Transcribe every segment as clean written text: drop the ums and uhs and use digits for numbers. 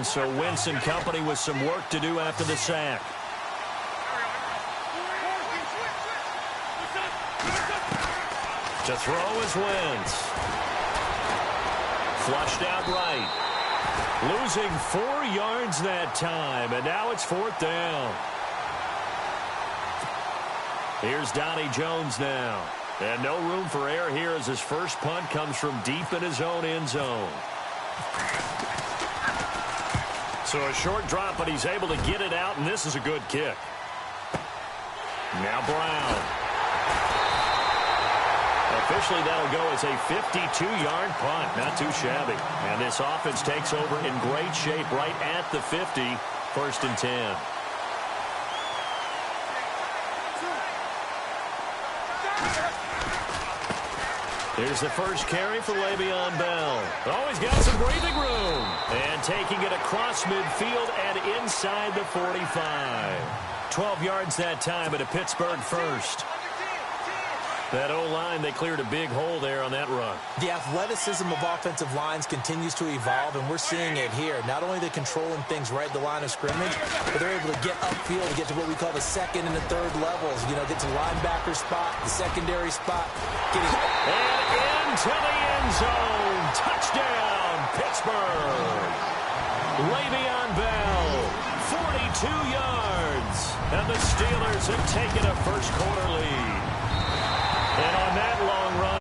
down, so Wentz and company with some work to do after the sack. To throw is Wentz. Flushed out right. Losing 4 yards that time, and now it's 4th down. Here's Donnie Jones now. And no room for error here as his first punt comes from deep in his own end zone. So a short drop, but he's able to get it out, and this is a good kick. Now Brown. Officially, that'll go as a 52-yard punt. Not too shabby. And this offense takes over in great shape right at the 50. 1st and 10. Here's the first carry for Le'Veon Bell. Oh, he's got some breathing room. And taking it across midfield and inside the 45. 12 yards that time at a Pittsburgh first. That O-line, they cleared a big hole there on that run. The athleticism of offensive lines continues to evolve, and we're seeing it here. Not only are they controlling things right at the line of scrimmage, but they're able to get upfield to get to what we call the 2nd and the 3rd levels. You know, get to the linebacker spot, the secondary spot. And into the end zone. Touchdown, Pittsburgh. Le'Veon Bell, 42 yards. And the Steelers have taken a first-quarter lead. And on that long run,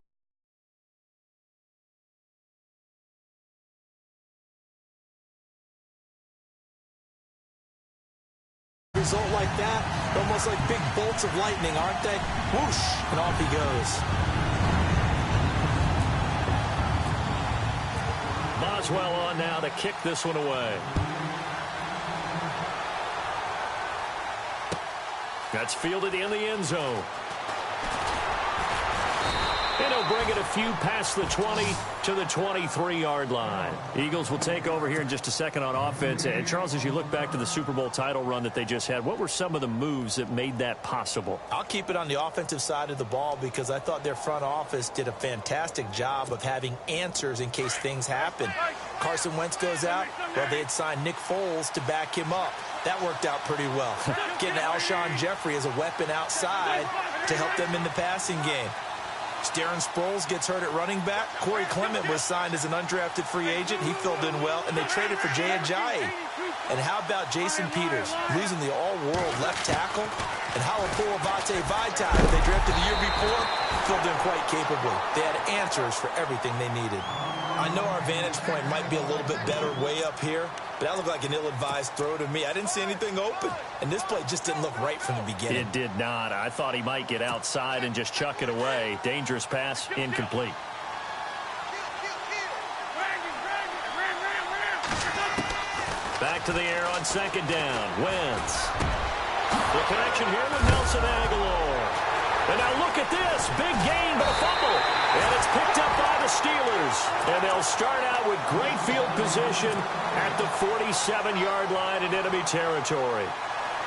result like that, almost like big bolts of lightning, aren't they? Whoosh, and off he goes. Boswell on now to kick this one away. That's fielded in the end zone. And he'll bring it a few past the 20 to the 23-yard line. Eagles will take over here in just a second on offense. And, Charles, as you look back to the Super Bowl title run that they just had, what were some of the moves that made that possible? I'll keep it on the offensive side of the ball because I thought their front office did a fantastic job of having answers in case things happen. Carson Wentz goes out. Well, they had signed Nick Foles to back him up. That worked out pretty well. Getting Alshon Jeffrey as a weapon outside to help them in the passing game. Darren Sproles gets hurt at running back. Corey Clement was signed as an undrafted free agent. He filled in well, and they traded for Jay Ajayi. And how about Jason Peters losing the all-world left tackle? And Halapua Vitae, who they drafted the year before, filled in quite capably. They had answers for everything they needed. I know our vantage point might be a little bit better way up here, but that looked like an ill-advised throw to me. I didn't see anything open, and this play just didn't look right from the beginning. It did not. I thought he might get outside and just chuck it away. Dangerous pass, incomplete. Back to the air on 2nd down. Wentz. The connection here with Nelson Aguilar. And now look at this. Big gain, but a fumble. And it's picked up by the Steelers. And they'll start out with great field position at the 47-yard line in enemy territory.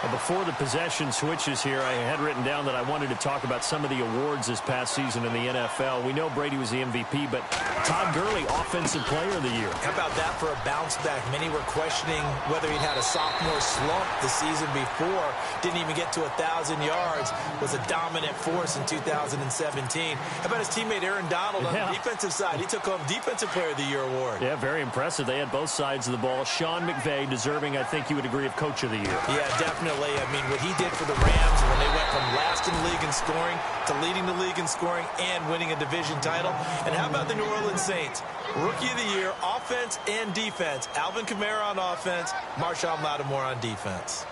Well, before the possession switches here, I had written down that I wanted to talk about some of the awards this past season in the NFL. We know Brady was the MVP, but Todd Gurley, Offensive Player of the Year. How about that for a bounce back? Many were questioning whether he'd had a sophomore slump the season before. Didn't even get to 1,000 yards. Was a dominant force in 2017. How about his teammate Aaron Donald on the defensive side? He took home Defensive Player of the Year award. Yeah, very impressive. They had both sides of the ball. Sean McVay deserving, I think you would agree, of Coach of the Year. Yeah, definitely. I mean, what he did for the Rams when they went from last in the league in scoring to leading the league in scoring and winning a division title. And how about the New Orleans Saints? Rookie of the Year, offense and defense. Alvin Kamara on offense, Marshawn Lattimore on defense.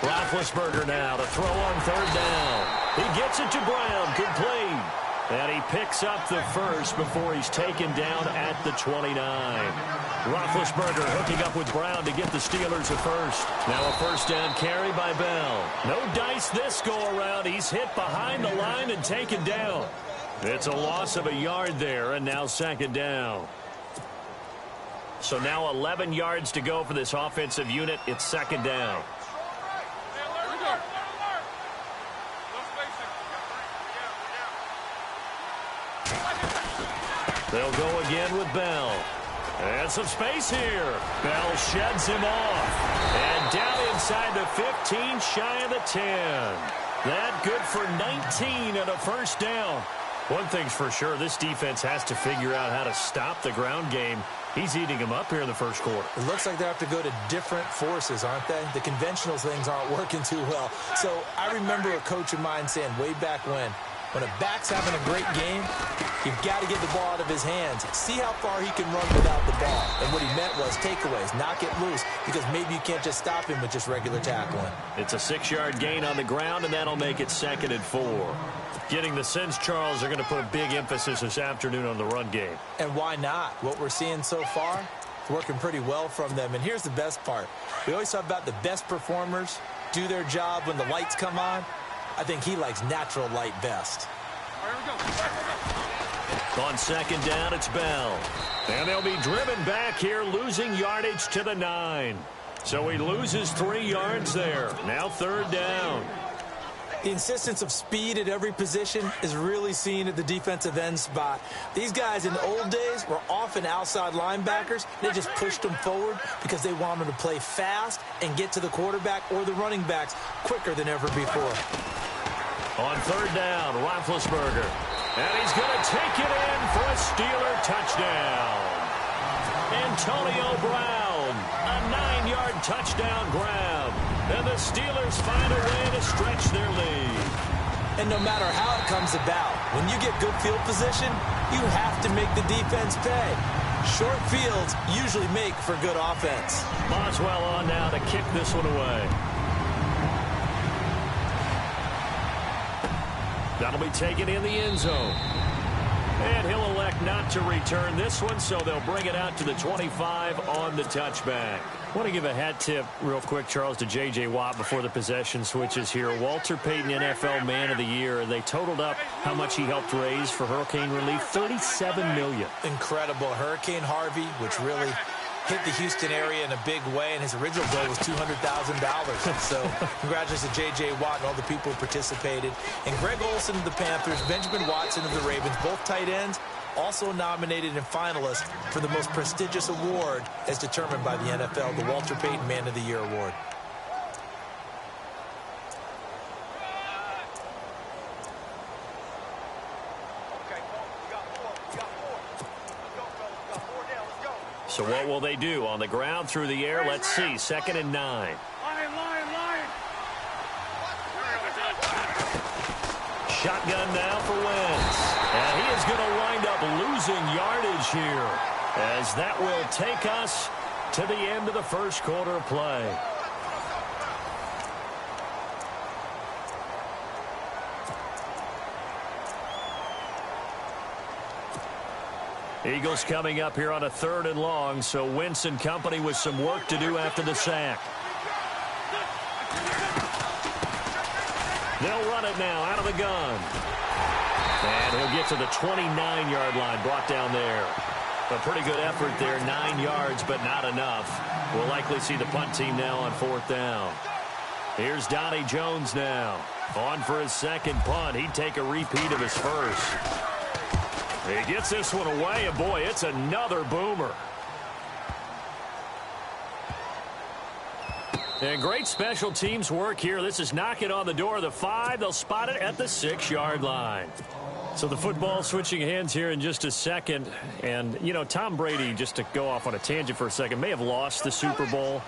Roethlisberger now to throw on 3rd down. He gets it to Brown, complete. And he picks up the first before he's taken down at the 29. Roethlisberger hooking up with Brown to get the Steelers a first. Now a 1st down carry by Bell. No dice this go-around. He's hit behind the line and taken down. It's a loss of a yard there, and now 2nd down. So now 11 yards to go for this offensive unit. It's 2nd down. They'll go again with Bell. And some space here. Bell sheds him off. And down inside the 15, shy of the 10. That good for 19 and a first down. One thing's for sure, this defense has to figure out how to stop the ground game. He's eating them up here in the first quarter. It looks like they have to go to different forces, aren't they? The conventional things aren't working too well. So I remember a coach of mine saying way back when a back's having a great game, you've got to get the ball out of his hands. See how far he can run without the ball. And what he meant was takeaways, knock it loose, because maybe you can't just stop him with just regular tackling. It's a 6-yard gain on the ground, and that'll make it 2nd and 4. Getting the sense, Charles, are going to put a big emphasis this afternoon on the run game. And why not? What we're seeing so far, it's working pretty well from them. And here's the best part. We always talk about the best performers do their job when the lights come on. I think he likes natural light best. On 2nd down, it's Bell. And they'll be driven back here, losing yardage to the 9. So he loses 3 yards there. Now 3rd down. The insistence of speed at every position is really seen at the defensive end spot. These guys in the old days were often outside linebackers. They just pushed them forward because they wanted to play fast and get to the quarterback or the running backs quicker than ever before. On 3rd down, Roethlisberger. And he's going to take it in for a Steeler touchdown. Antonio Brown, a 9-yard touchdown grab. And the Steelers find a way to stretch their lead. And no matter how it comes about, when you get good field position, you have to make the defense pay. Short fields usually make for good offense. Boswell on now to kick this one away. That'll be taken in the end zone. And he'll elect not to return this one, so they'll bring it out to the 25 on the touchback. I want to give a hat tip real quick, Charles, to J.J. Watt before the possession switches here. Walter Payton, NFL Man of the Year. They totaled up how much he helped raise for hurricane relief, $37 million. Incredible. Hurricane Harvey, which really hit the Houston area in a big way, and his original goal was $200,000. So congratulations to J.J. Watt and all the people who participated. And Greg Olsen of the Panthers, Benjamin Watson of the Ravens, both tight ends, also nominated and finalists for the most prestigious award as determined by the NFL, the Walter Payton Man of the Year Award. So what will they do? On the ground, through the air, let's see. 2nd and 9. Shotgun now for Wentz. And he is going to wind up losing yardage here, as that will take us to the end of the first quarter of play. Eagles coming up here on a 3rd and long, so Wentz and company with some work to do after the sack. They'll run it now out of the gun. And he'll get to the 29-yard line, brought down there. A pretty good effort there, 9 yards, but not enough. We'll likely see the punt team now on 4th down. Here's Donnie Jones now. On for his 2nd punt. He'd take a repeat of his first. He gets this one away, and boy, it's another boomer. And great special teams work here. This is knocking on the door of the 5. They'll spot it at the 6-yard line. So the football switching hands here in just a second. And, you know, Tom Brady, just to go off on a tangent for a second, may have lost the Super Bowl,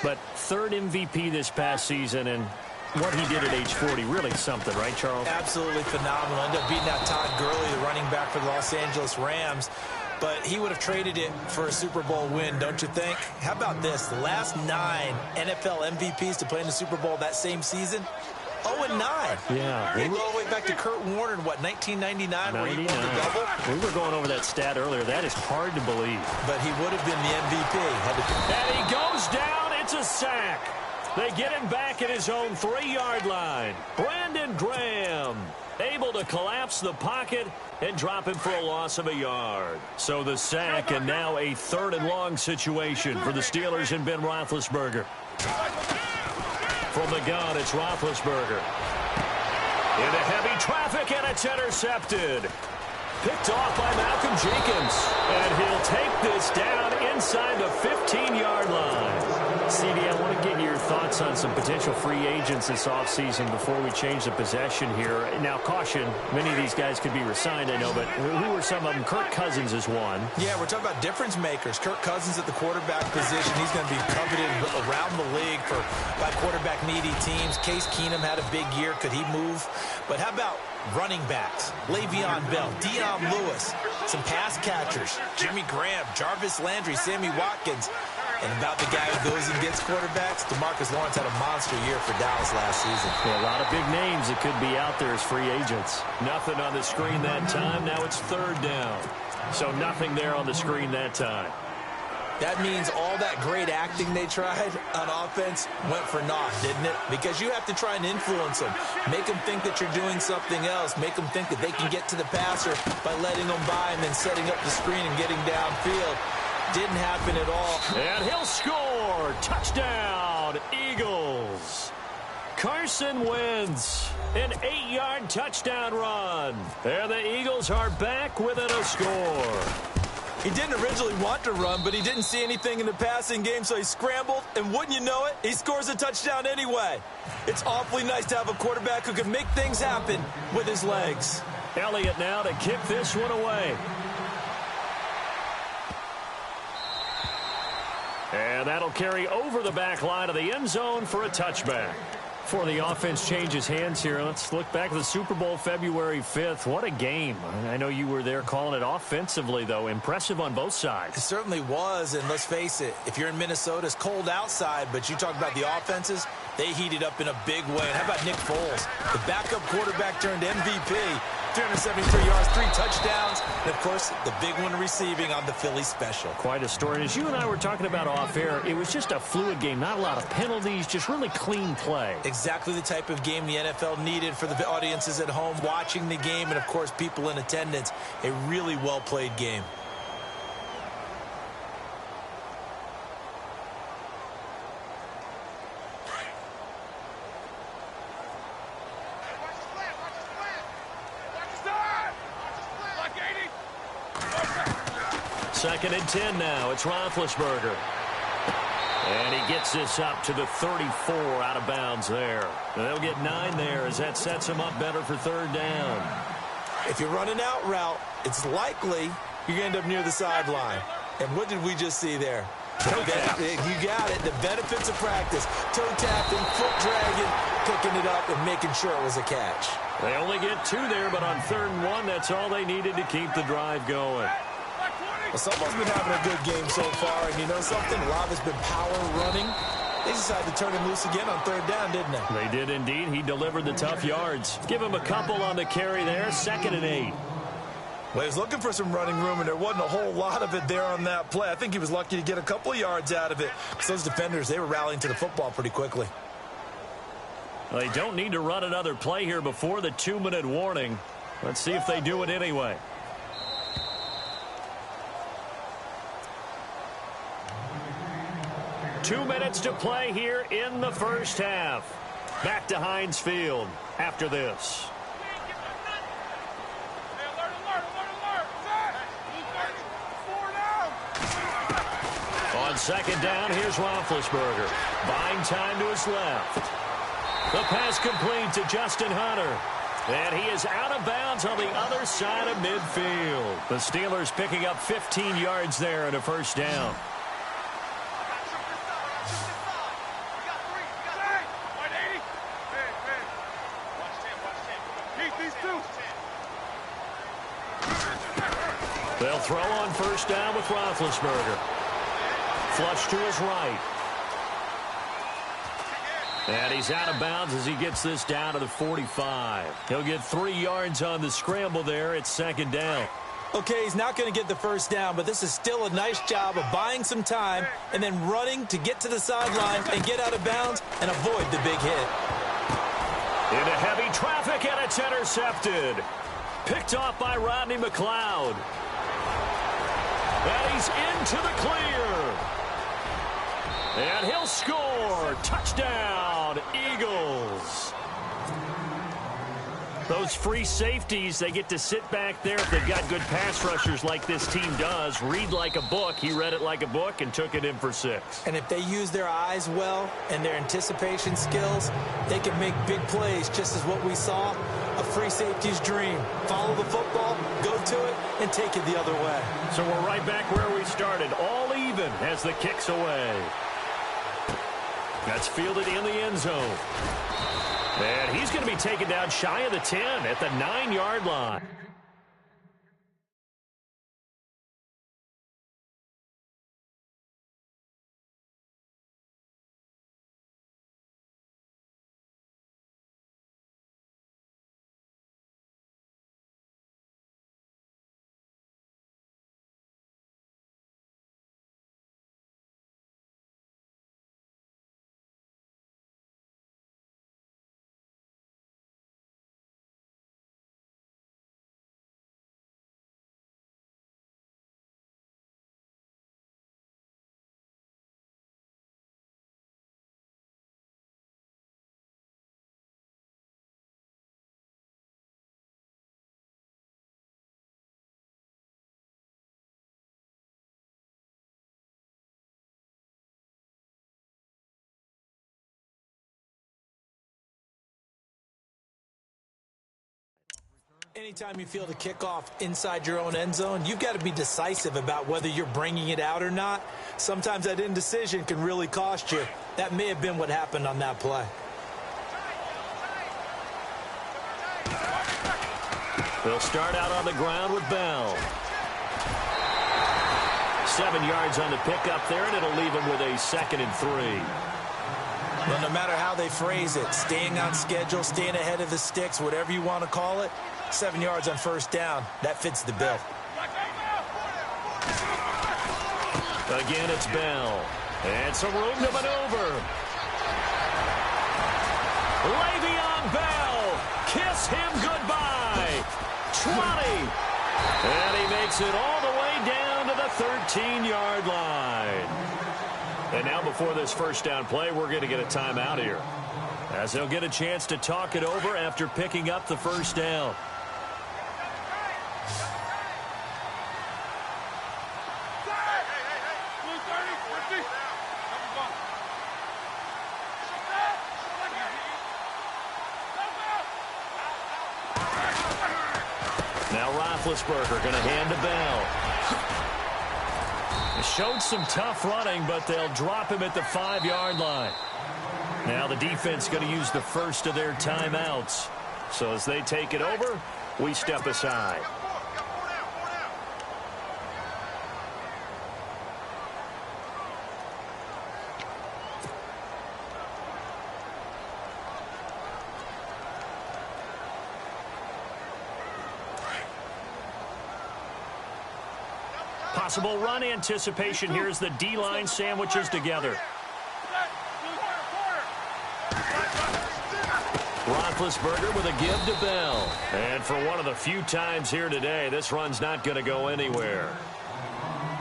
but 3rd MVP this past season, and what he did at age 40, really something, right, Charles? Absolutely phenomenal. Ended up beating out Todd Gurley, the running back for the Los Angeles Rams. But he would have traded it for a Super Bowl win, don't you think? How about this? The last 9 NFL MVPs to play in the Super Bowl that same season, 0-9. Yeah. We go all the way back to Kurt Warner in, what, 1999, where he won the double? We were going over that stat earlier. That is hard to believe. But he would have been the MVP. And he goes down. It's a sack. They get him back at his own 3-yard line. Brandon Graham able to collapse the pocket and drop him for a loss of a yard. So the sack, and now a 3rd and long situation for the Steelers and Ben Roethlisberger. From the gun, it's Roethlisberger. Into heavy traffic, and it's intercepted. Picked off by Malcolm Jenkins. And he'll take this down inside the 15-yard line. CD, I want to get your thoughts on some potential free agents this offseason before we change the possession here. Now, caution, many of these guys could be re-signed, I know, but who are some of them? Kirk Cousins is one. Yeah, we're talking about difference makers. Kirk Cousins at the quarterback position. He's going to be coveted around the league by quarterback-needy teams. Case Keenum had a big year. Could he move? But how about running backs? Le'Veon Bell, Dion Lewis, some pass catchers, Jimmy Graham, Jarvis Landry, Sammy Watkins. And about the guy who goes and gets quarterbacks, DeMarcus Lawrence had a monster year for Dallas last season. Yeah, a lot of big names that could be out there as free agents. Nothing on the screen that time. Now it's third down. So nothing there on the screen that time. That means all that great acting they tried on offense went for naught, didn't it? Because you have to try and influence them. Make them think that you're doing something else. Make them think that they can get to the passer by letting them by and then setting up the screen and getting downfield. Didn't happen at all. And he'll score. Touchdown, Eagles. Carson Wentz, an 8-yard touchdown run. And the Eagles are back within a score. He didn't originally want to run, but he didn't see anything in the passing game, so he scrambled, and wouldn't you know it, he scores a touchdown anyway. It's awfully nice to have a quarterback who can make things happen with his legs. Elliott now to kick this one away. And that'll carry over the back line of the end zone for a touchback. Before the offense changes hands here, let's look back at the Super Bowl February 5th. What a game. I know you were there calling it offensively, though. Impressive on both sides. It certainly was, and let's face it, if you're in Minnesota, it's cold outside, but you talk about the offenses, they heated up in a big way. And how about Nick Foles, the backup quarterback turned MVP, 373 yards, 3 touchdowns, and, of course, the big one receiving on the Philly special. Quite a story. And as you and I were talking about off air, it was just a fluid game, not a lot of penalties, just really clean play. Exactly the type of game the NFL needed for the audiences at home watching the game and, of course, people in attendance. A really well-played game. Second and 10 now. It's Roethlisberger. And he gets this up to the 34 out of bounds there. And they'll get 9 there as that sets him up better for third down. If you're running out route, it's likely you're going to end up near the sideline. And what did we just see there? You got it. The benefits of practice. Toe tapping, foot dragging, picking it up, and making sure it was a catch. They only get 2 there, but on 3rd and 1, that's all they needed to keep the drive going. Well, someone's been having a good game so far, and you know something? A lot has been power running. They decided to turn him loose again on 3rd down, didn't they? They did indeed. He delivered the tough yards. Give him a couple on the carry there. 2nd and 8. Well, he was looking for some running room, and there wasn't a whole lot of it there on that play. I think he was lucky to get a couple of yards out of it. Because those defenders, they were rallying to the football pretty quickly. Well, they don't need to run another play here before the 2-minute warning. Let's see if they do it anyway. Two minutes to play here in the first half. Back to Heinz Field after this. On 2nd down, here's Roethlisberger. Buying time to his left. The pass complete to Justin Hunter. And he is out of bounds on the other side of midfield. The Steelers picking up 15 yards there and a first down. They'll throw on 1st down with Roethlisberger. Flush to his right. And he's out of bounds as he gets this down to the 45. He'll get 3 yards on the scramble there. It's 2nd down. Okay, he's not going to get the first down, but this is still a nice job of buying some time and then running to get to the sideline and get out of bounds and avoid the big hit. Into heavy traffic, and it's intercepted. Picked off by Rodney McLeod. And he's into the clear. And he'll score. Touchdown, Eagles. Those free safeties, they get to sit back there if they've got good pass rushers like this team does. Read like a book. He read it like a book and took it in for 6. And if they use their eyes well and their anticipation skills, they can make big plays, just as what we saw. A free safety's dream. Follow the football, go to it, and take it the other way. So we're right back where we started. All even as the kick's away. That's fielded in the end zone. And he's going to be taken down shy of the 10 at the 9-yard line. Anytime you feel the kickoff inside your own end zone, you've got to be decisive about whether you're bringing it out or not. Sometimes that indecision can really cost you. That may have been what happened on that play. They'll start out on the ground with Bell. 7 yards on the pickup there, and it'll leave him with a 2nd and 3. Well, no matter how they phrase it, staying on schedule, staying ahead of the sticks, whatever you want to call it, 7 yards on first down, that fits the bill. Again, it's Bell. And some room to maneuver. Le'Veon Bell. Kiss him goodbye. 20. And he makes it all the way down to the 13-yard line. And now before this first down play, we're going to get a timeout here, as they'll get a chance to talk it over after picking up the first down. Now Roethlisberger going to hand to Bell. Showed some tough running, but they'll drop him at the 5-yard line. Now the defense going to use the first of their timeouts. So as they take it over, we step aside. Possible run anticipation here as the D-line sandwiches together. Roethlisberger with a give to Bell. And for one of the few times here today, this run's not going to go anywhere.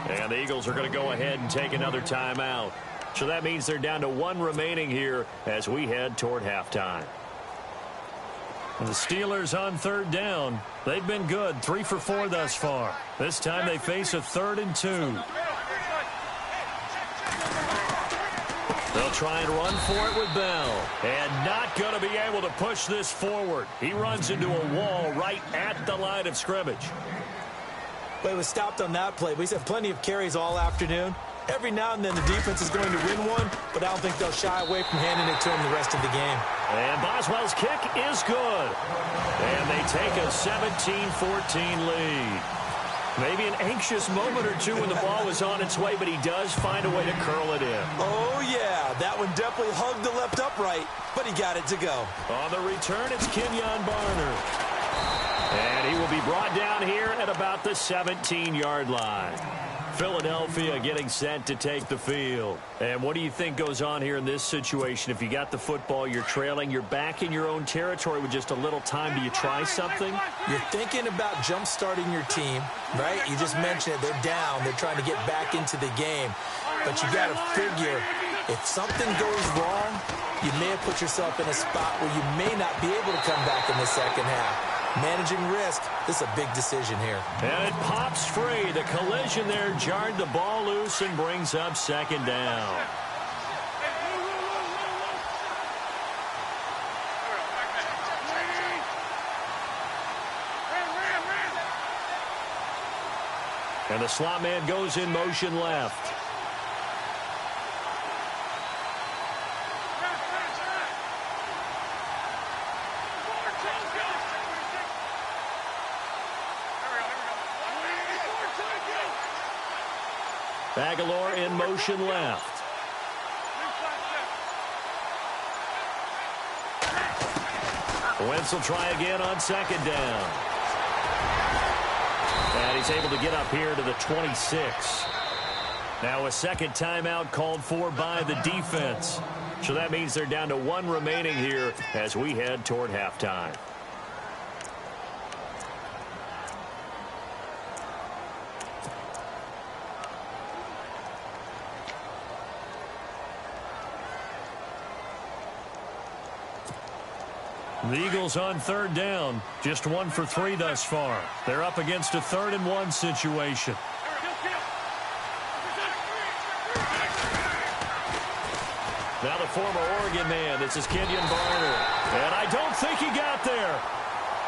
And the Eagles are going to go ahead and take another timeout. So that means they're down to 1 remaining here as we head toward halftime. The Steelers on 3rd down. They've been good, 3 for 4 thus far. This time they face a 3rd and 2. They'll try and run for it with Bell. And not going to be able to push this forward. He runs into a wall right at the line of scrimmage. But it was stopped on that play. We've had plenty of carries all afternoon. Every now and then the defense is going to win one, but I don't think they'll shy away from handing it to him the rest of the game. And Boswell's kick is good. And they take a 17-14 lead. Maybe an anxious moment or two when the ball was on its way, but he does find a way to curl it in. Oh, yeah. That one definitely hugged the left upright, but he got it to go. On the return, it's Kenyon Barner. And he will be brought down here at about the 17-yard line. Philadelphia getting set to take the field. And what do you think goes on here in this situation? If you got the football, you're trailing, you're back in your own territory with just a little time. Do you try something? You're thinking about jump-starting your team, right? You just mentioned it. They're down. They're trying to get back into the game. But you got to figure, if something goes wrong, you may have put yourself in a spot where you may not be able to come back in this second half. Managing risk, this is a big decision here. And it pops free. The collision there jarred the ball loose and brings up second down. And the slot man goes in motion left. Aguilar in motion left. Wentz will try again on second down. And he's able to get up here to the 26. Now a second timeout called for by the defense. So that means they're down to one remaining here as we head toward halftime. The Eagles on third down, just 1 for 3 thus far. They're up against a 3rd and 1 situation. Now the former Oregon man, this is Kenyon Barner. And I don't think he got there.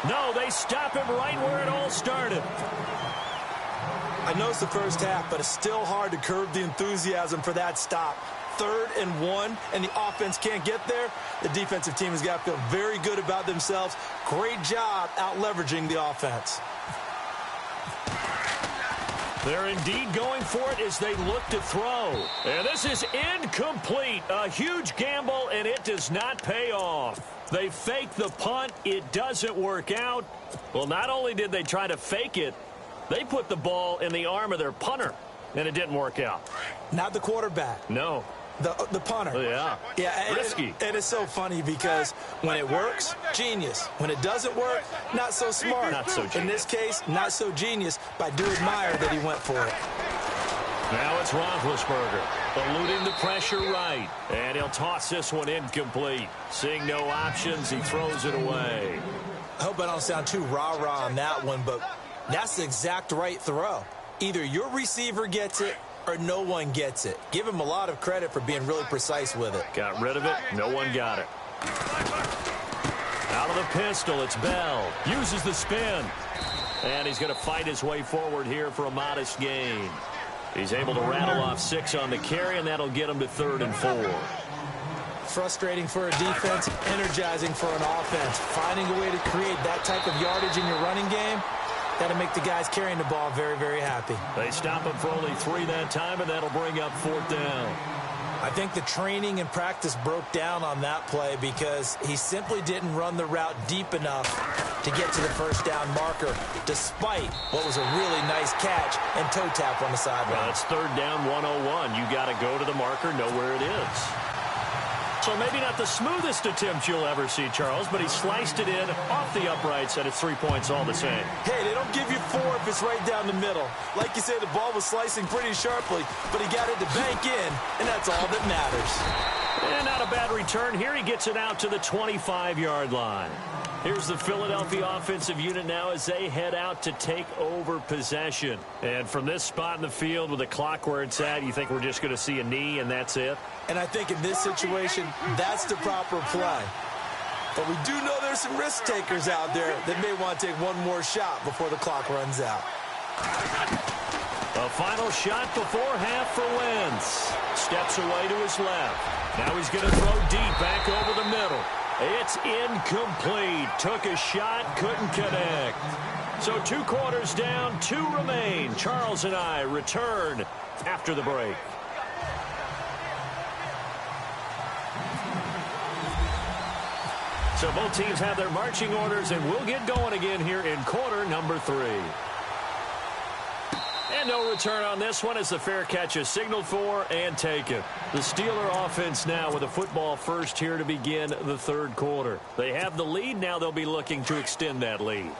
No, they stop him right where it all started. I know it's the first half, but it's still hard to curb the enthusiasm for that stop. 3rd and 1, and the offense can't get there. The defensive team has got to feel very good about themselves. Great job out leveraging the offense. They're indeed going for it as they look to throw. And this is incomplete. A huge gamble, and it does not pay off. They fake the punt. It doesn't work out. Well, not only did they try to fake it, they put the ball in the arm of their punter, and it didn't work out. Not the quarterback. No. The punter. Yeah. Yeah. Risky. And it's so funny because when it works, genius. When it doesn't work, not so smart. Not so genius. In this case, not so genius, but I do admire that he went for it. Now it's Roethlisberger, eluding the pressure right. And he'll toss this one incomplete. Seeing no options, he throws it away. I hope I don't sound too rah-rah on that one, but that's the exact right throw. Either your receiver gets it or no one gets it. Give him a lot of credit for being really precise with it. Got rid of it. No one got it. Out of the pistol, it's Bell. Uses the spin. And he's going to fight his way forward here for a modest gain. He's able to rattle off 6 on the carry, and that'll get him to 3rd and 4. Frustrating for a defense, energizing for an offense. Finding a way to create that type of yardage in your running game, that'll make the guys carrying the ball very, very happy. They stop him for only 3 that time, and that'll bring up 4th down. I think the training and practice broke down on that play because he simply didn't run the route deep enough to get to the first down marker, despite what was a really nice catch and toe tap on the sideline. Well, it's 3rd down 101. You got to go to the marker, know where it is. So maybe not the smoothest attempt you'll ever see, Charles, but he sliced it in off the uprights, and it's 3 points all the same. Hey, they don't give you 4 if it's right down the middle. Like you said, the ball was slicing pretty sharply, but he got it to bank in, and that's all that matters. And not a bad return here. He gets it out to the 25-yard line. Here's the Philadelphia offensive unit now as they head out to take over possession. And from this spot in the field with the clock where it's at, you think we're just going to see a knee and that's it? And I think in this situation, that's the proper play. But we do know there's some risk takers out there that may want to take one more shot before the clock runs out. A final shot before half for Wentz. Steps away to his left. Now he's going to throw deep back over the middle. It's incomplete. Took a shot, couldn't connect. So 2 quarters down, 2 remain. Charles and I return after the break. So both teams have their marching orders, and we'll get going again here in quarter number 3. And no return on this one as the fair catch is signaled for and taken. The Steeler offense now with a football first here to begin the third quarter. They have the lead. Now they'll be looking to extend that lead.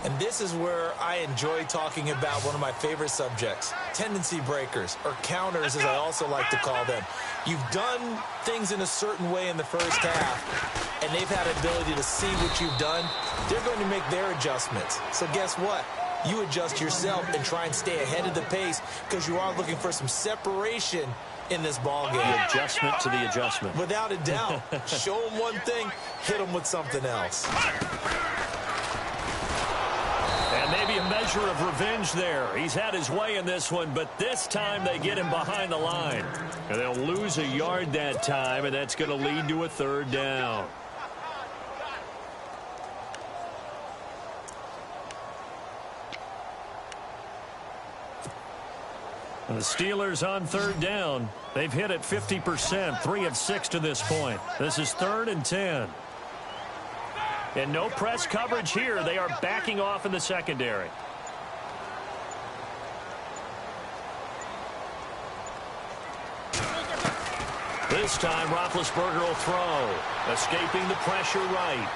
And this is where I enjoy talking about one of my favorite subjects, tendency breakers, or counters as I also like to call them. You've done things in a certain way in the first half, and they've had ability to see what you've done. They're going to make their adjustments. So guess what? You adjust yourself and try and stay ahead of the pace because you are looking for some separation in this ball game. The adjustment to the adjustment. Without a doubt. Show them one thing, hit them with something else. And maybe a measure of revenge there. He's had his way in this one, but this time they get him behind the line. And they'll lose a yard that time, and that's going to lead to a third down. And the Steelers on third down. They've hit it 50%, 3 of 6 to this point. This is 3rd and 10. And no press coverage here. They are backing off in the secondary. This time, Roethlisberger will throw. Escaping the pressure right.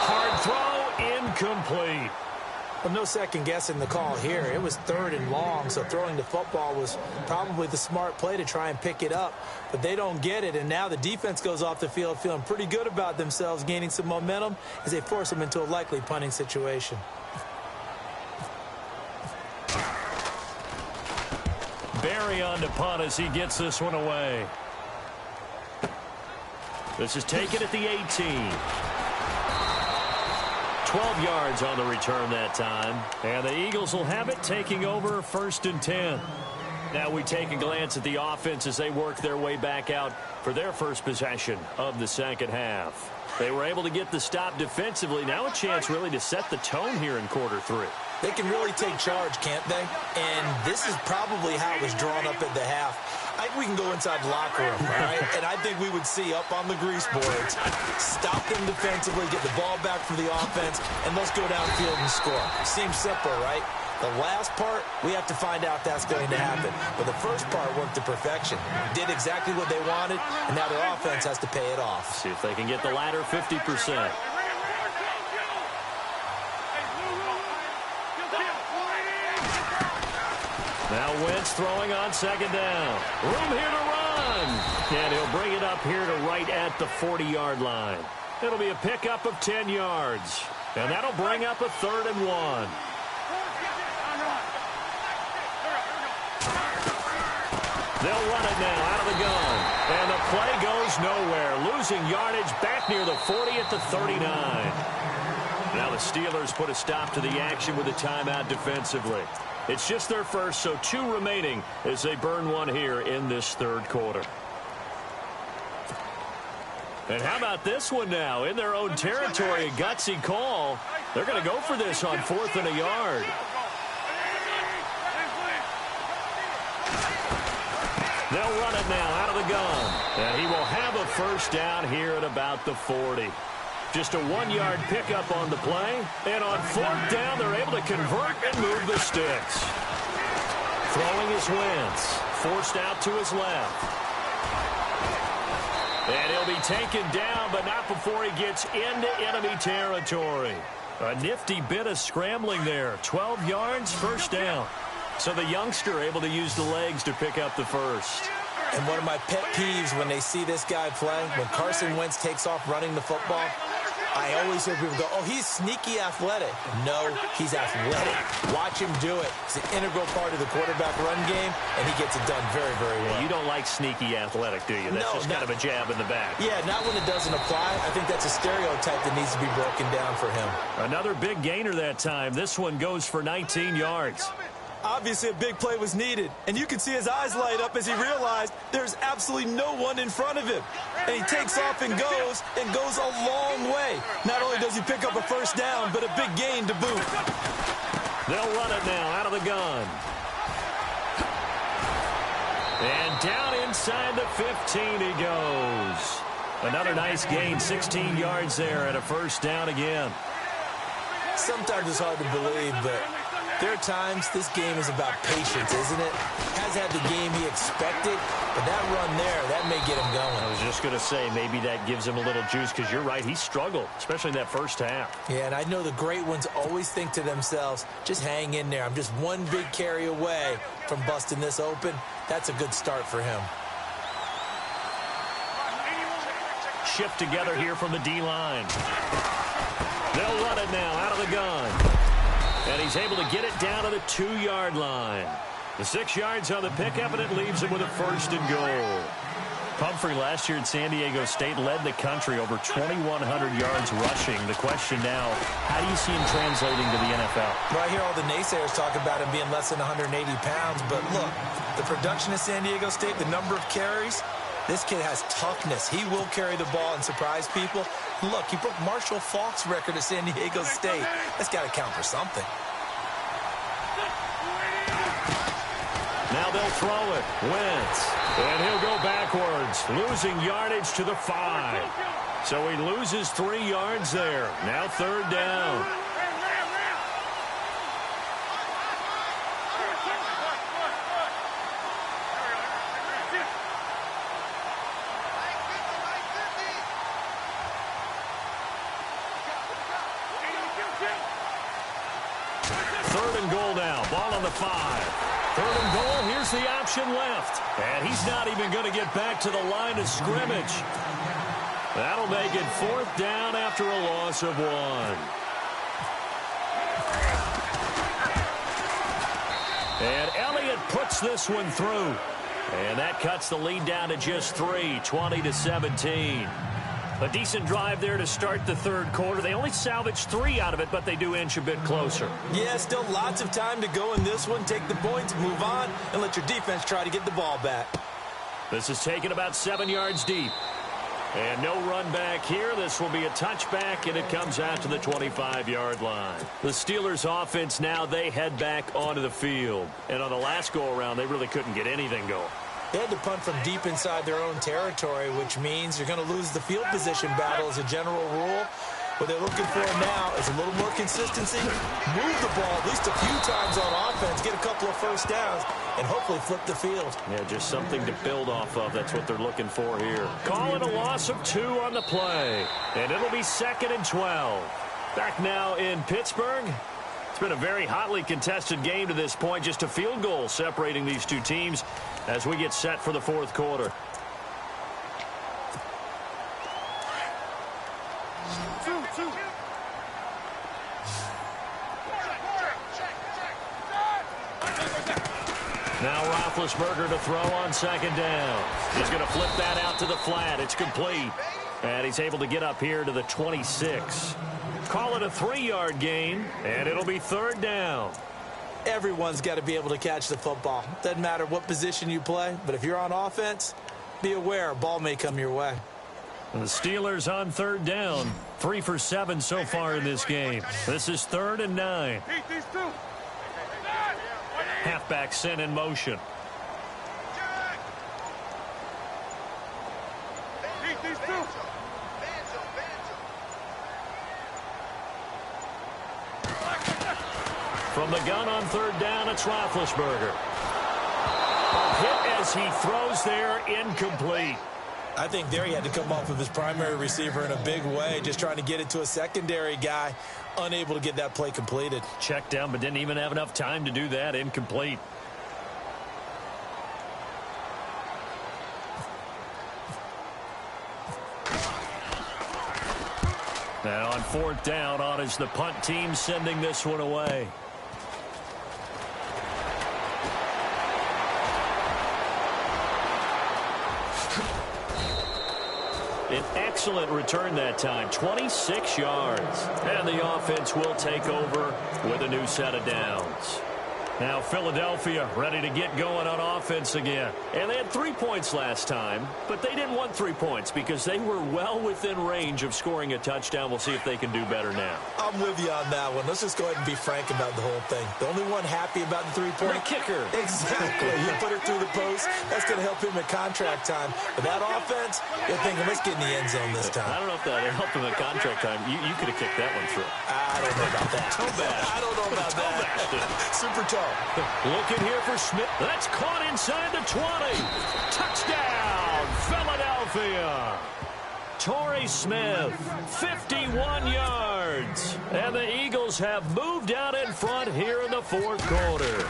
Hard throw, incomplete. Well, no second guessing the call here. It was 3rd and long, so throwing the football was probably the smart play to try and pick it up. But they don't get it, and now the defense goes off the field feeling pretty good about themselves, gaining some momentum as they force them into a likely punting situation. Barry on to punt as he gets this one away. This is taken at the 18. 12 yards on the return that time. And the Eagles will have it, taking over 1st and 10. Now we take a glance at the offense as they work their way back out for their first possession of the second half. They were able to get the stop defensively. Now a chance really to set the tone here in quarter 3. They can really take charge, can't they? And this is probably how it was drawn up at the half. I think we can go inside the locker room, all right? And I think we would see up on the grease boards, stop them defensively, get the ball back for the offense, and let's go downfield and score. Seems simple, right? The last part, we have to find out that's going to happen. But the first part worked to perfection. Did exactly what they wanted, and now their offense has to pay it off. See if they can get the latter 50%. Now Wentz throwing on second down. Room here to run. And he'll bring it up here to right at the 40-yard line. It'll be a pickup of 10 yards. And that'll bring up a 3rd and 1. They'll run it now out of the gun. And the play goes nowhere. Losing yardage back near the 40 at the 39. Now the Steelers put a stop to the action with a timeout defensively. It's just their first, so 2 remaining as they burn one here in this third quarter. And how about this one now? In their own territory, a gutsy call. They're going to go for this on 4th and a yard. They'll run it now out of the gun. And he will have a first down here at about the 40. Just a 1-yard pickup on the play. And on 4th down, they're able to convert and move the sticks. Throwing is Wentz. Forced out to his left. And he'll be taken down, but not before he gets into enemy territory. A nifty bit of scrambling there. 12 yards, first down. So the youngster able to use the legs to pick up the first. And one of my pet peeves when they see this guy play, when Carson Wentz takes off running the football, I always hear people go, oh, he's sneaky athletic. No, he's athletic. Watch him do it. It's an integral part of the quarterback run game, and he gets it done very, very well. You don't like sneaky athletic, do you? That's just kind of a jab in the back. Yeah, not when it doesn't apply. I think that's a stereotype that needs to be broken down for him. Another big gainer that time. This one goes for 19 yards. Obviously, a big play was needed, and you can see his eyes light up as he realized there's absolutely no one in front of him. And he takes off and goes a long way. Not only does he pick up a first down, but a big gain to boot. They'll run it now out of the gun. And down inside the 15 he goes. Another nice gain, 16 yards there, and a first down again. Sometimes it's hard to believe, but There are times this game is about patience, isn't it? Has had the game he expected, but that run there, that may get him going. I was just going to say, maybe that gives him a little juice, because you're right, he struggled, especially in that first half. Yeah, and I know the great ones always think to themselves, just hang in there. I'm just one big carry away from busting this open. That's a good start for him. Shift together here from the D-line. They'll run it now out of the gun. And he's able to get it down to the 2-yard line. The 6 yards on the pickup, and it leaves him with a 1st and goal. Pumphrey last year at San Diego State led the country over 2,100 yards rushing. The question now, how do you see him translating to the NFL? Well, I hear all the naysayers talk about him being less than 180 pounds, but look, the production at San Diego State, the number of carries, this kid has toughness. He will carry the ball and surprise people. Look, he broke Marshall Faulk's record at San Diego State. That's got to count for something. Now they'll throw it. Wentz. And he'll go backwards, losing yardage to the 5. So he loses 3 yards there. Now 3rd down. Third and goal now. Ball on the 5. 3rd and goal. Here's the option left. And he's not even going to get back to the line of scrimmage. That'll make it 4th down after a loss of 1. And Elliott puts this one through. And that cuts the lead down to just 3, 20-17. A decent drive there to start the 3rd quarter. They only salvaged 3 out of it, but they do inch a bit closer. Yeah, still lots of time to go in this one. Take the points, move on, and let your defense try to get the ball back. This is taken about 7 yards deep. And no run back here. This will be a touchback, and it comes out to the 25-yard line. The Steelers' offense now, they head back onto the field. And on the last go-around, they really couldn't get anything going. They had to punt from deep inside their own territory, which means you're going to lose the field position battle as a general rule. What they're looking for now is a little more consistency, move the ball at least a few times on offense, get a couple of first downs, and hopefully flip the field. Yeah, just something to build off of. That's what they're looking for here. Call it a loss of 2 on the play, and it'll be 2nd and 12. Back now in Pittsburgh. It's been a very hotly contested game to this point. Just a field goal separating these two teams as we get set for the 4th quarter. Now Roethlisberger to throw on 2nd down. He's going to flip that out to the flat. It's complete. And he's able to get up here to the 26. Call it a 3-yard gain, and it'll be 3rd down. Everyone's got to be able to catch the football. Doesn't matter what position you play, but if you're on offense, be aware a ball may come your way. And the Steelers on 3rd down. 3 for 7 so far in this game. This is 3rd and 9. Halfback sent in motion. From the gun on 3rd down, it's Roethlisberger. A hit as he throws there, incomplete. I think there he had to come off of his primary receiver in a big way, just trying to get it to a secondary guy, unable to get that play completed. Checked down, but didn't even have enough time to do that. Incomplete. Now on 4th down, on is the punt team sending this one away. An excellent return that time, 26 yards. And the offense will take over with a new set of downs. Now Philadelphia ready to get going on offense again. And they had 3 points last time, but they didn't want 3 points because they were well within range of scoring a touchdown. We'll see if they can do better now. I'm with you on that one. Let's just go ahead and be frank about the whole thing. The only one happy about the 3-point kicker. Exactly. You put it through the post. That's going to help him at contract time. But that offense, you're thinking, let's get in the end zone this time. I don't know if that helped him at contract time. You could have kicked that one through. I don't know about that. I don't know about that. Super tall. Looking here for Smith. That's caught inside the 20. Touchdown, Philadelphia. Torrey Smith, 51 yards. And the Eagles have moved out in front here in the fourth quarter.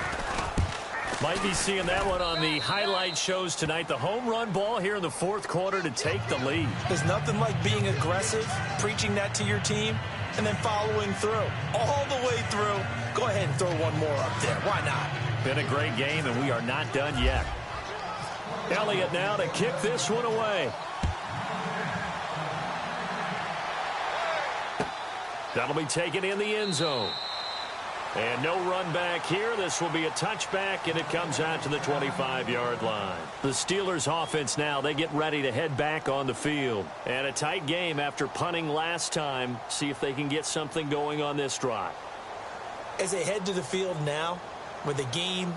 Might be seeing that one on the highlight shows tonight. The home run ball here in the fourth quarter to take the lead. There's nothing like being aggressive, preaching that to your team, and then following through. All the way through. Go ahead and throw one more up there. Why not? Been a great game, and we are not done yet. Elliott now to kick this one away. That'll be taken in the end zone. And no run back here. This will be a touchback, and it comes out to the 25-yard line. The Steelers' offense now, they get ready to head back on the field. And a tight game after punting last time. See if they can get something going on this drive. As they head to the field now, with the game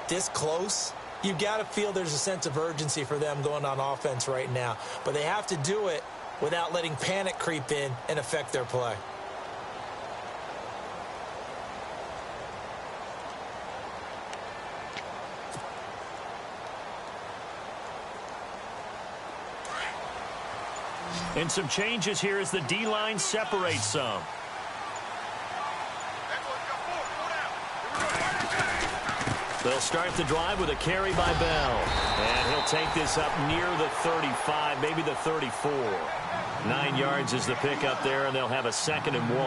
this close, you've got to feel there's a sense of urgency for them going on offense right now. But they have to do it without letting panic creep in and affect their play. And some changes here as the D-line separates some. They'll start the drive with a carry by Bell. And he'll take this up near the 35, maybe the 34. 9 yards is the pickup there, and they'll have a 2nd and 1.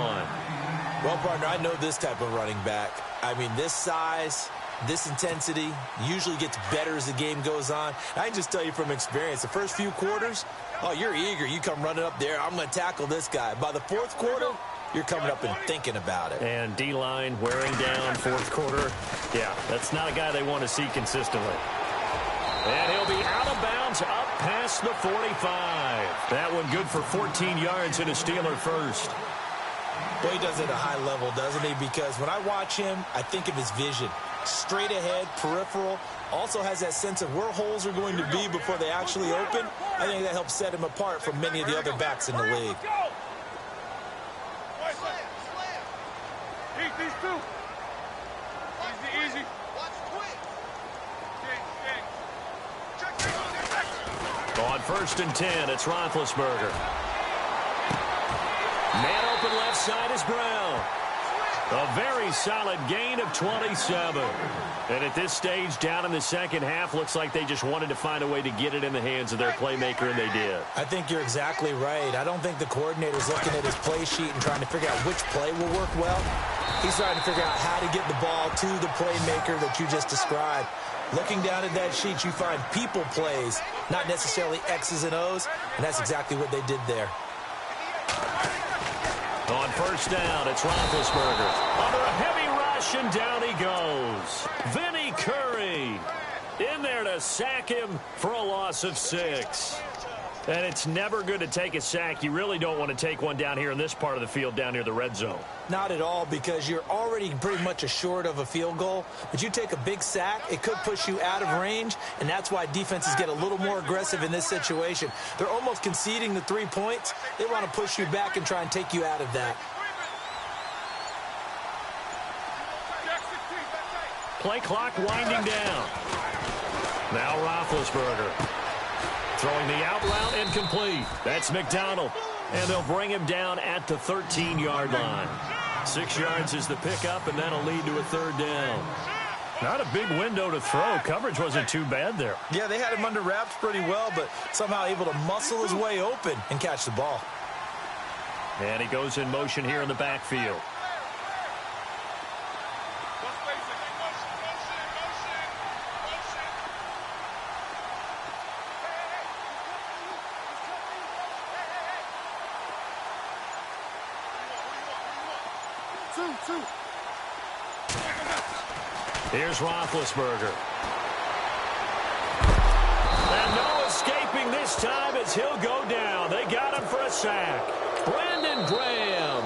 Well, partner, I know this type of running back. I mean, this size, this intensity usually gets better as the game goes on. I can just tell you from experience, the first few quarters, oh, you're eager. You come running up there, I'm going to tackle this guy. By the fourth quarter, you're coming up and thinking about it. And D-line wearing down fourth quarter. Yeah, that's not a guy they want to see consistently. And he'll be out of bounds up past the 45. That one good for 14 yards and a Steeler first. Well, he does it at a high level, doesn't he? Because when I watch him, I think of his vision. Straight ahead, peripheral. Also has that sense of where holes are going to be before they actually open. I think that helps set him apart from many of the other backs in the league. These two. Easy. On 1st and 10, it's Roethlisberger. Man open left side is Brown. A very solid gain of 27. And at this stage, down in the second half, looks like they just wanted to find a way to get it in the hands of their playmaker, and they did. I think you're exactly right. I don't think the coordinator's looking at his play sheet and trying to figure out which play will work well. He's trying to figure out how to get the ball to the playmaker that you just described. Looking down at that sheet, you find people plays, not necessarily X's and O's, and that's exactly what they did there. On 1st down, it's Roethlisberger. Under a heavy rush, and down he goes. Vinny Curry in there to sack him for a loss of 6. And it's never good to take a sack. You really don't want to take one down here in this part of the field down near the red zone. Not at all, because you're already pretty much assured of a field goal. But you take a big sack, it could push you out of range, and that's why defenses get a little more aggressive in this situation. They're almost conceding the 3 points. They want to push you back and try and take you out of that. Play clock winding down. Now Roethlisberger. Throwing the out route incomplete. That's McDonald. And they'll bring him down at the 13-yard line. 6 yards is the pickup, and that'll lead to a 3rd down. Not a big window to throw. Coverage wasn't too bad there. Yeah, they had him under wraps pretty well, but somehow able to muscle his way open and catch the ball. And he goes in motion here in the backfield. Here's Roethlisberger. And no escaping this time as he'll go down. They got him for a sack. Brandon Graham.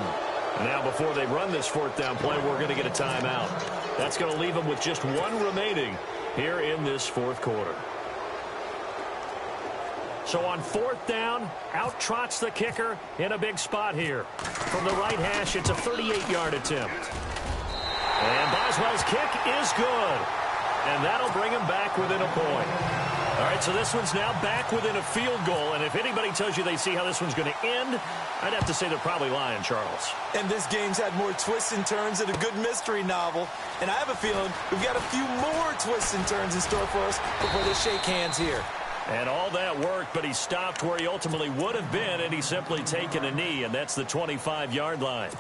Now, before they run this fourth down play, we're going to get a timeout. That's going to leave them with just one remaining here in this fourth quarter. So on fourth down, out trots the kicker in a big spot here. From the right hash, it's a 38-yard attempt. And Boswell's kick is good. And that'll bring him back within a point. All right, so this one's now back within a field goal. And if anybody tells you they see how this one's going to end, I'd have to say they're probably lying, Charles. And this game's had more twists and turns than a good mystery novel. And I have a feeling we've got a few more twists and turns in store for us before they shake hands here. And all that worked, but he stopped where he ultimately would have been, and he's simply taken a knee, and that's the 25-yard line.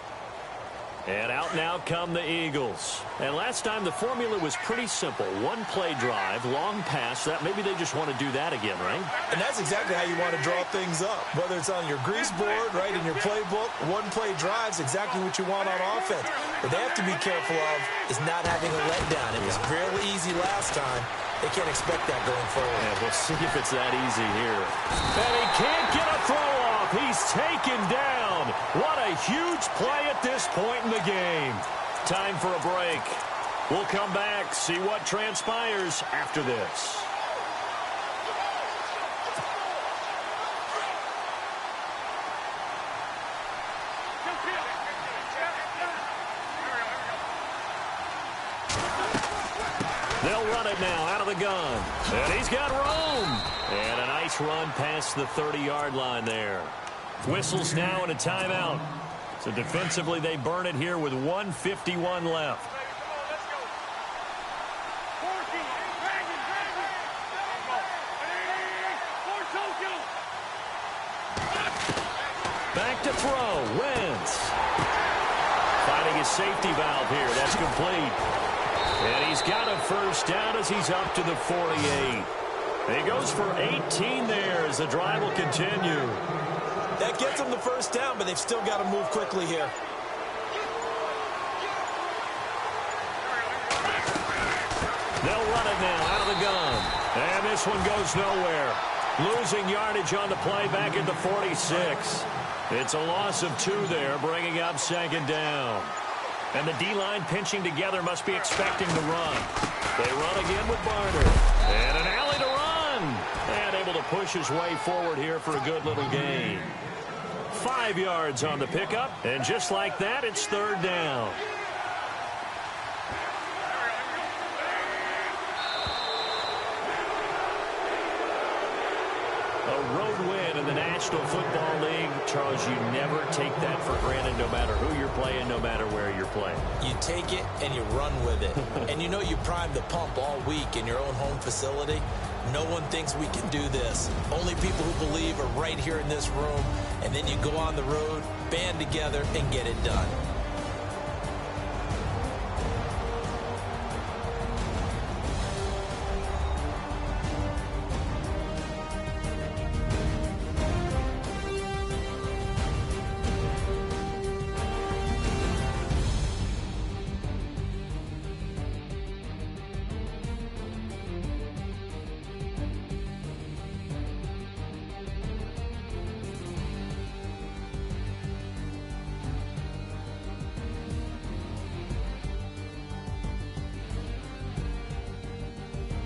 And out now come the Eagles. And last time the formula was pretty simple. One play drive, long pass. That maybe they just want to do that again, right? And that's exactly how you want to draw things up. Whether it's on your grease board, right, in your playbook, one play drive's exactly what you want on offense. What they have to be careful of is not having a letdown. It was fairly easy last time. They can't expect that going forward. Yeah, we'll see if it's that easy here. And he can't get a throw off. He's taken down. What a huge play at this point in the game. Time for a break. We'll come back, see what transpires after this. They'll run it now out of the gun. And he's got room. And a nice run past the 30-yard line there. Whistles now and a timeout. So defensively they burn it here with 1:51 left. Back to throw. Wentz. Finding his safety valve here. That's complete. And he's got a first down as he's up to the 48. He goes for 18 there as the drive will continue. That gets them the first down, but they've still got to move quickly here. They'll run it now out of the gun. And this one goes nowhere. Losing yardage on the play back at the 46. It's a loss of 2 there, bringing up second down. And the D-line pinching together must be expecting the run. They run again with Barner. And an alley to run. And able to push his way forward here for a good little gain. 5 yards on the pickup. And just like that, it's third down. A road win in the National Football League. Charles, you never take that for granted no matter who you're playing, no matter where you're playing. You take it and you run with it. And you know you primed the pump all week in your own home facility. No one thinks we can do this. Only people who believe are right here in this room. And then you go on the road, band together, and get it done.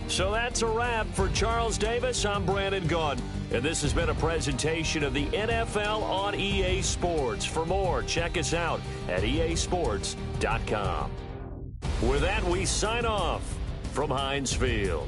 So that's a wrap for Charles Davis. I'm Brandon Gaudin, and this has been a presentation of the NFL on EA Sports. For more, check us out at easports.com. With that, we sign off from Heinz Field.